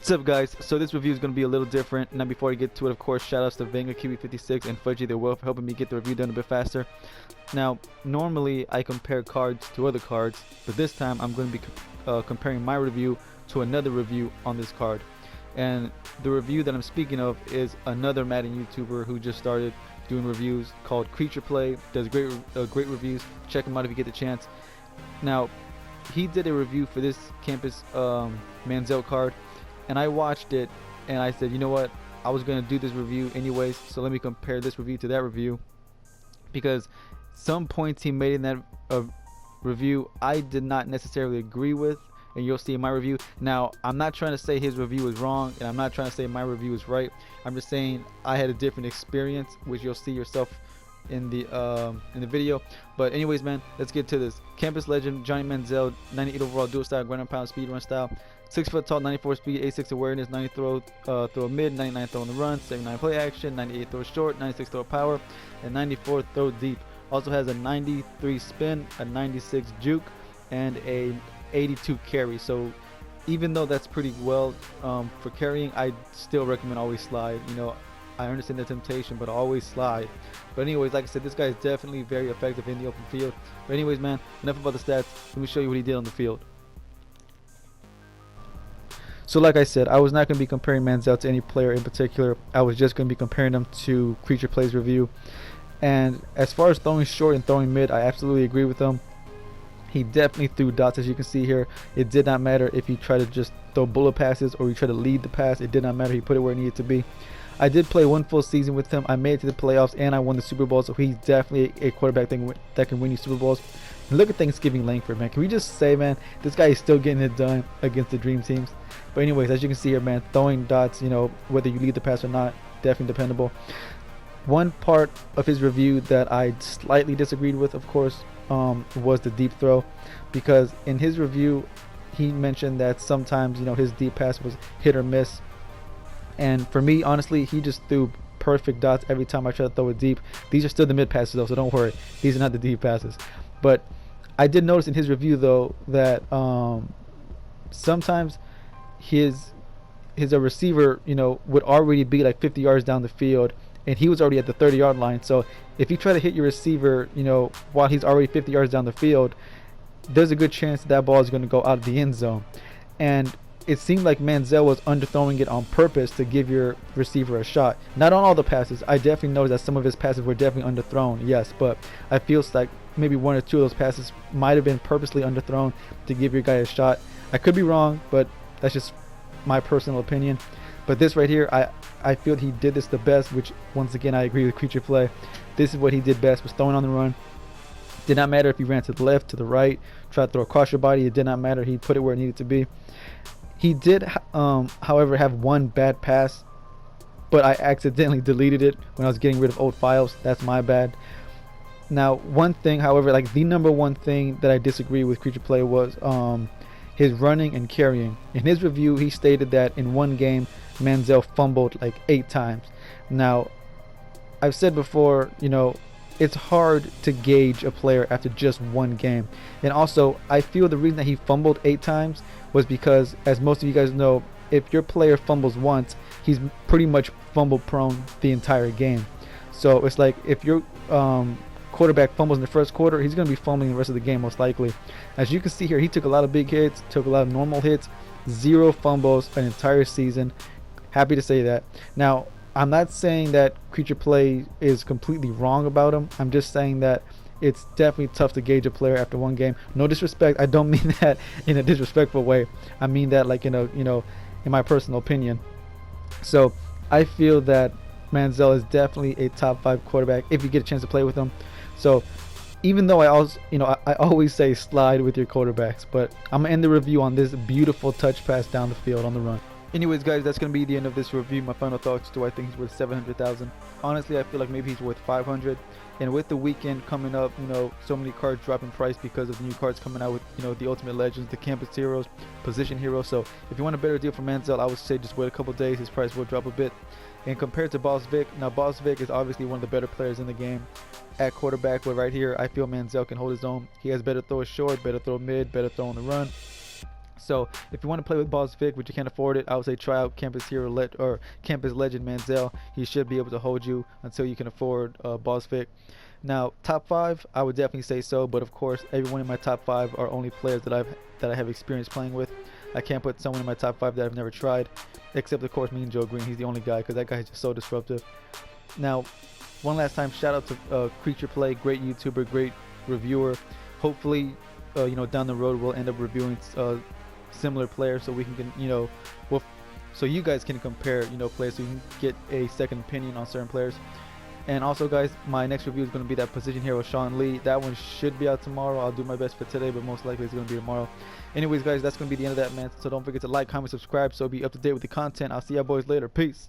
What's up, guys? So this review is going to be a little different. Now before I get to it, of course, shout outs to Vanga, Kiwi56 and Fudgy. They're well for helping me get the review done a bit faster. Now normally I compare cards to other cards, but this time I'm going to be comparing my review to another review on this card. And the review that I'm speaking of is another Madden YouTuber who just started doing reviews called Creature Play. Does great reviews. Check him out if you get the chance. Now he did a review for this Campus Manziel card, and I watched it and I said, you know what, I was going to do this review anyways, so let me compare this review to that review, because some points he made in that review I did not necessarily agree with, and you'll see in my review. Now I'm not trying to say his review is wrong, and I'm not trying to say my review is right. I'm just saying I had a different experience, which you'll see yourself in the video. But anyways, man, let's get to this. Campus legend Johnny Manziel, 98 overall, dual style, ground and pound, speed run style, 6 foot tall, 94 speed, 86 awareness, 90 throw mid, 99 throw on the run, 79 play action, 98 throw short, 96 throw power, and 94 throw deep. Also has a 93 spin, a 96 juke, and a 82 carry. So even though that's pretty well for carrying, I still recommend always slide. You know, I understand the temptation, but always slide. But anyways, like I said, this guy is definitely very effective in the open field. But anyways, man, enough about the stats. Let me show you what he did on the field. So like I said, I was not going to be comparing Manziel to any player in particular. I was just going to be comparing them to Creature Play's review. And as far as throwing short and throwing mid, I absolutely agree with him. He definitely threw dots, as you can see here. It did not matter if he tried to just throw bullet passes or he tried to lead the pass. It did not matter. He put it where it needed to be. I did play one full season with him. I made it to the playoffs and I won the Super Bowl, so he's definitely a quarterback that can win you Super Bowls. And look at Thanksgiving Langford, man. Can we just say, man, this guy is still getting it done against the dream teams. But anyways, as you can see here, man, throwing dots, you know, whether you lead the pass or not, definitely dependable. One part of his review that I slightly disagreed with, of course, was the deep throw, because in his review he mentioned that sometimes, you know, his deep pass was hit or miss. And for me, honestly, he just threw perfect dots every time I tried to throw it deep. These are still the mid passes though, so don't worry, these are not the deep passes. But I did notice in his review though that sometimes his receiver, you know, would already be like 50 yards down the field and he was already at the 30-yard line. So if you try to hit your receiver, you know, while he's already 50 yards down the field, there's a good chance that ball is going to go out of the end zone. And it seemed like Manziel was underthrowing it on purpose to give your receiver a shot. Not on all the passes. I definitely noticed that some of his passes were definitely underthrown, yes, but I feel like maybe one or two of those passes might have been purposely underthrown to give your guy a shot. I could be wrong, but that's just my personal opinion. But this right here, I feel he did this the best, which once again I agree with Creature Play. This is what he did best, was throwing on the run. Did not matter if he ran to the left, to the right, tried to throw across your body, it did not matter. He put it where it needed to be. He did, however, have one bad pass, but I accidentally deleted it when I was getting rid of old files. That's my bad. Now, one thing, however, like the number one thing that I disagree with Creature Play was his running and carrying. In his review, he stated that in one game, Manziel fumbled like 8 times. Now, I've said before, you know, it's hard to gauge a player after just one game. And also, I feel the reason that he fumbled 8 times was because, as most of you guys know, if your player fumbles once, he's pretty much fumble prone the entire game. So it's like if your quarterback fumbles in the first quarter, he's going to be fumbling the rest of the game most likely. As you can see here, he took a lot of big hits, took a lot of normal hits, 0 fumbles an entire season. Happy to say that. Now, I'm not saying that Creature Play is completely wrong about him. I'm just saying that it's definitely tough to gauge a player after one game. No disrespect. I don't mean that in a disrespectful way. I mean that like in a, you know, in my personal opinion. So I feel that Manziel is definitely a top 5 quarterback if you get a chance to play with him. So even though I always say slide with your quarterbacks, but I'm gonna end the review on this beautiful touch pass down the field on the run. Anyways, guys, that's going to be the end of this review. My final thoughts: do I think he's worth 700,000? Honestly, I feel like maybe he's worth 500. And with the weekend coming up, you know, so many cards drop in price because of new cards coming out with, you know, the Ultimate Legends, the Campus Heroes, Position Heroes. So if you want a better deal for Manziel, I would say just wait a couple days. His price will drop a bit. And compared to Boss Vic, now Boss Vic is obviously one of the better players in the game at quarterback, but right here, I feel Manziel can hold his own. He has better throw short, better throw mid, better throw on the run. So if you want to play with Boss Vic, but you can't afford it, I would say try out Campus Hero or Campus Legend Manziel. He should be able to hold you until you can afford Boss Vic. Now, top five, I would definitely say so, but of course, everyone in my top five are only players that I have experience playing with. I can't put someone in my top five that I've never tried, except of course me and Joe Green. He's the only guy because that guy is just so disruptive. Now, one last time, shout out to Creature Play, great YouTuber, great reviewer. Hopefully, down the road we'll end up reviewing similar players so we can so you guys can compare players, so you can get a second opinion on certain players. And also guys, my next review is going to be that position hero Sean Lee. That one should be out tomorrow. I'll do my best for today, but most likely it's going to be tomorrow. Anyways guys, that's going to be the end of that, man. So don't forget to like, comment, subscribe so be up to date with the content. I'll see y'all boys later. Peace.